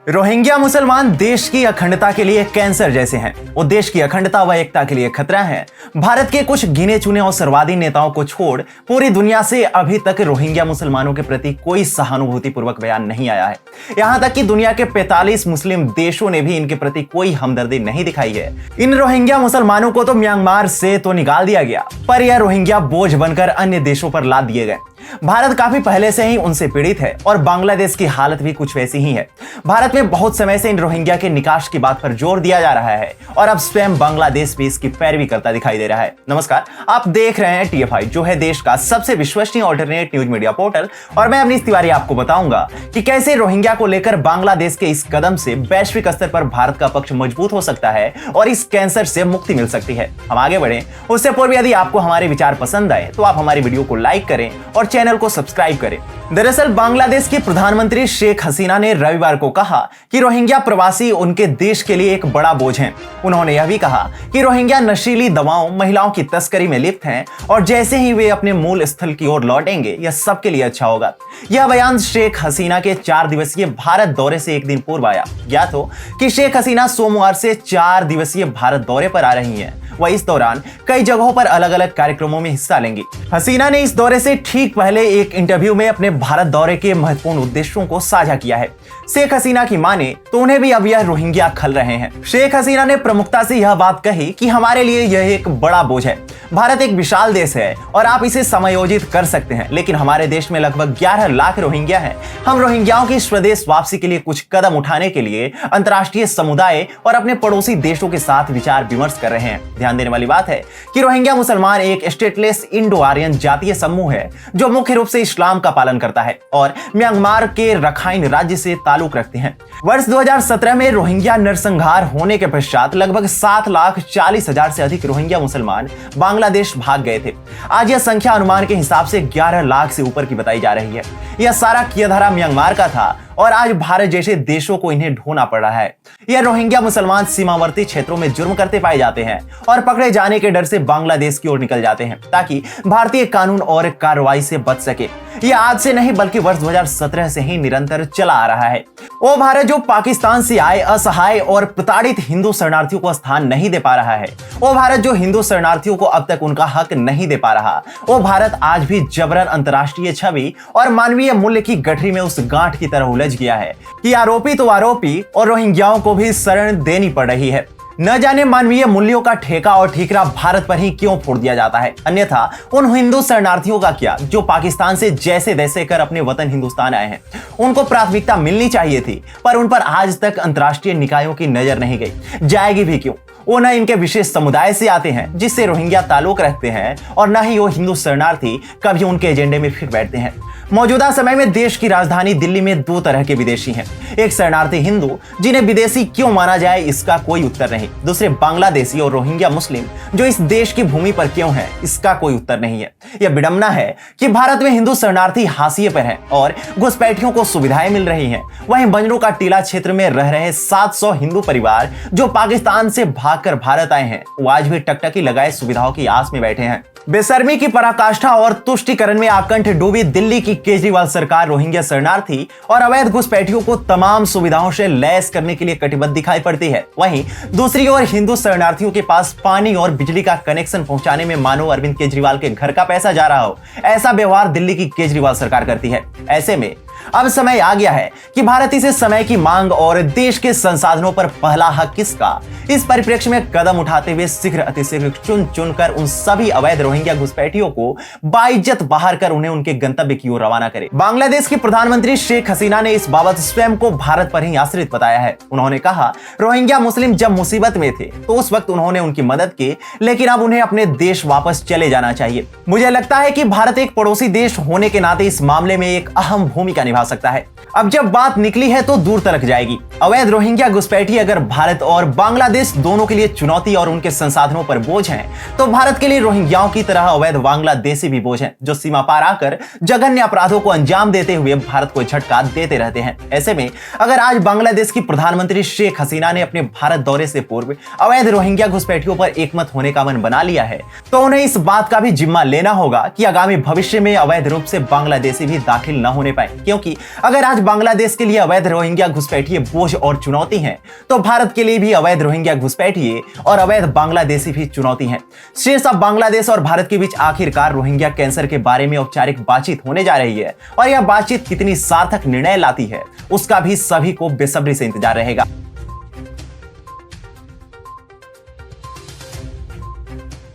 Rohingya मुसलमान देश की अखंडता के लिए कैंसर जैसे हैं। वो देश की अखंडता व एकता के लिए खतरा है। भारत के कुछ गिने चुने और सर्वादी नेताओं को छोड़ पूरी दुनिया से अभी तक रोहिंग्या मुसलमानों के प्रति कोई सहानुभूति पूर्वक बयान नहीं आया है। यहाँ तक कि दुनिया के 45 मुस्लिम देशों ने भी इनके प्रति कोई हमदर्दी नहीं दिखाई है। इन रोहिंग्या मुसलमानों को तो म्यांमार से तो निकाल दिया गया, पर यह रोहिंग्या बोझ बनकर अन्य देशों पर लाद दिए गए। भारत काफी पहले से ही उनसे पीड़ित है और बांग्लादेश की हालत भी कुछ वैसी ही है। भारत में बहुत समय से इन रोहिंग्या के निकाश की बात पर जोर दिया जा रहा है और अब स्वयं बांग्लादेश भी इसकी पैरवी करता दिखाई दे रहा है। नमस्कार, आप देख रहे हैं TFI, जो है देश का सबसे विश्वसनीय ऑल्टरनेट न्यूज मीडिया पोर्टल, और मैं अवनीश तिवारी आपको बताऊंगा कि कैसे रोहिंग्या को लेकर बांग्लादेश के इस कदम से वैश्विक स्तर पर भारत का पक्ष मजबूत हो सकता है और इस कैंसर से मुक्ति मिल सकती है। हम आगे बढ़े उससे पूर्व यदि आपको हमारे विचार पसंद आए तो आप हमारी वीडियो को लाइक करें और चैनल को सब्सक्राइब करें। दरअसल बांग्लादेश की प्रधानमंत्री शेख हसीना ने रविवार को कहा कि रोहिंग्या प्रवासी उनके देश के लिए एक बड़ा बोझ हैं। उन्होंने यह भी कहा कि रोहिंग्या नशीली दवाओं, महिलाओं की तस्करी में लिप्त हैं और जैसे ही वे अपने मूल स्थल की ओर लौटेंगे यह सबके लिए अच्छा होगा। यह बयान शेख हसीना के 4 दिवसीय भारत दौरे से एक दिन पूर्व आया। ज्ञात हो कि शेख हसीना सोमवार से 4 दिवसीय भारत दौरे पर आ रही हैं। वह इस दौरान कई जगहों पर अलग अलग कार्यक्रमों में हिस्सा लेंगी। हसीना ने इस दौरे से ठीक पहले एक इंटरव्यू में अपने भारत दौरे के महत्वपूर्ण उद्देश्यों को साझा किया है। शेख हसीना की माने तो उन्हें भी अब यह रोहिंग्या खल रहे हैं। शेख हसीना ने प्रमुखता से यह बात कही कि हमारे लिए यह एक बड़ा बोझ है। भारत एक विशाल देश है और आप इसे समायोजित कर सकते हैं, लेकिन हमारे देश में लगभग 11 लाख रोहिंग्या हैं। हम रोहिंग्याओं की स्वदेश वापसी के लिए कुछ कदम उठाने के लिए अंतर्राष्ट्रीय समुदाय और अपने पड़ोसी देशों के साथ विचार विमर्श कर रहे हैं। ध्यान देने वाली बात है कि रोहिंग्या मुसलमान एक स्टेटलेस इंडो आर्यन जातीय समूह है जो मुख्य रूप से इस्लाम का पालन करता है और म्यांमार के रखाइन राज्य से ताल्लुक रखते हैं। वर्ष 2017 में रोहिंग्या नरसंहार होने के पश्चात लगभग 7,40,000 से अधिक रोहिंग्या मुसलमान बांग्लादेश भाग गए थे। आज यह संख्या अनुमान के हिसाब से 11 लाख से ऊपर की बताई जा रही है। यह सारा कियाधारा म्यांमार का था और आज भारत जैसे देशों को इन्हें ढोना पड़ रहा है। यह रोहिंग्या मुसलमान सीमावर्ती क्षेत्रों में जुर्म करते पाए जाते हैं और पकड़े जाने के डर से बांग्लादेश की ओर निकल जाते हैं ताकि भारतीय कानून और कार्रवाई से बच सके। यह आज से नहीं बल्कि वर्ष 2017 से ही निरंतर चला आ रहा है। वो भारत जो पाकिस्तान से आए असहाय और प्रताड़ित हिंदू शरणार्थियों को स्थान नहीं दे पा रहा है, वो भारत जो हिंदू शरणार्थियों को अब तक उनका हक नहीं दे पा रहा, वो भारत आज भी जबरन अंतर्राष्ट्रीय छवि और मानवीय मूल्य की गठरी में उस गांठ की तरह उलझ गया है कि आरोपी तो आरोपी और रोहिंग्याओं को भी शरण देनी पड़ रही है। न जाने मानवीय मूल्यों का ठेका और ठीकरा भारत पर ही क्यों फोड़ दिया जाता है। अन्यथा उन हिंदू शरणार्थियों का क्या जो पाकिस्तान से जैसे तैसे कर अपने वतन हिंदुस्तान आए हैं। उनको प्राथमिकता मिलनी चाहिए थी, पर उन पर आज तक अंतर्राष्ट्रीय निकायों की नजर नहीं गई, जाएगी भी क्यों। वो न इनके विशेष समुदाय से आते हैं जिससे रोहिंग्या ताल्लुक रखते हैं और न ही वो हिंदू शरणार्थी कभी उनके एजेंडे में फिट बैठते हैं। मौजूदा समय में देश की राजधानी दिल्ली में 2 तरह के विदेशी हैं। एक शरणार्थी हिंदू जिन्हें विदेशी क्यों माना जाए इसका कोई उत्तर नहीं। दूसरे बांग्लादेशी और रोहिंग्या मुस्लिम जो इस देश की भूमि पर क्यों हैं इसका कोई उत्तर नहीं है। यह विडंबना है कि भारत में हिंदू शरणार्थी हाशिए पर हैं और घुसपैठियों को सुविधाएं मिल रही हैं। वहीं बंजरों का टीला क्षेत्र में रह रहे 700 हिंदू परिवार जो पाकिस्तान से भागकर भारत आए हैं, वो आज भी टकटकी लगाए सुविधाओं की आस में बैठे हैं। बेशर्मी की पराकाष्ठा और तुष्टिकरण में आकंठ डूबी दिल्ली की केजरीवाल सरकार रोहिंग्या शरणार्थी और अवैध घुसपैठियों को तमाम सुविधाओं से लैस करने के लिए कटिबद्ध दिखाई पड़ती है। वहीं दूसरी ओर हिंदू शरणार्थियों के पास पानी और बिजली का कनेक्शन पहुंचाने में मानो अरविंद केजरीवाल के घर का पैसा जा रहा हो, ऐसा व्यवहार दिल्ली की केजरीवाल सरकार करती है। ऐसे में अब समय आ गया है कि भारत इसे समय की मांग और देश के संसाधनों पर पहला हक किसका, इस परिप्रेक्ष्य में कदम उठाते हुए शीघ्र अतिशीघ्र चुन चुनकर उन सभी अवैध रोहिंग्या घुसपैठियों को बाइज्जत बाहर कर उन्हें उनके गंतव्य की ओर रवाना करे। बांग्लादेश की प्रधानमंत्री शेख हसीना ने इस बाबत स्वयं को भारत पर ही आश्रित बताया है। उन्होंने कहा, रोहिंग्या मुस्लिम जब मुसीबत में थे तो उस वक्त उन्होंने उनकी मदद की, लेकिन अब उन्हें अपने देश वापस चले जाना चाहिए। मुझे लगता है कि भारत एक पड़ोसी देश होने के नाते इस मामले में एक अहम भूमिका निभा सकता है। अब जब बात निकली है तो दूर तक जाएगी। अवैध रोहिंग्या घुसपैठी अगर भारत और बांग्लादेश दोनों के लिए चुनौती और उनके संसाधनों पर बोझ हैं, तो भारत के लिए रोहिंग्याओं की तरह अवैध बांग्लादेशी भी बोझ हैं जो सीमा पार आकर जघन्य अपराधों को अंजाम देते हुए भारत को झटका देते रहते हैं। ऐसे में अगर आज बांग्लादेश की प्रधानमंत्री शेख हसीना ने अपने भारत दौरे से पूर्व अवैध रोहिंग्या घुसपैठियों पर एकमत होने का मन बना लिया है, तो उन्हें इस बात का भी जिम्मा लेना होगा कि आगामी भविष्य में अवैध रूप से बांग्लादेशी भी दाखिल न होने पाए, क्योंकि अगर आज बांग्लादेश के लिए अवैध रोहिंग्या घुसपैठिए बोझ खोज और चुनौती हैं, तो भारत के लिए भी अवैध रोहिंग्या घुसपैठिए और अवैध बांग्लादेशी भी चुनौती हैं। शीर्ष अब बांग्लादेश और भारत के बीच आखिरकार रोहिंग्या कैंसर के बारे में औपचारिक बातचीत होने जा रही है, और यह बातचीत कितनी सार्थक निर्णय लाती है उसका भी सभी को बेसब्री से इंतजार रहेगा।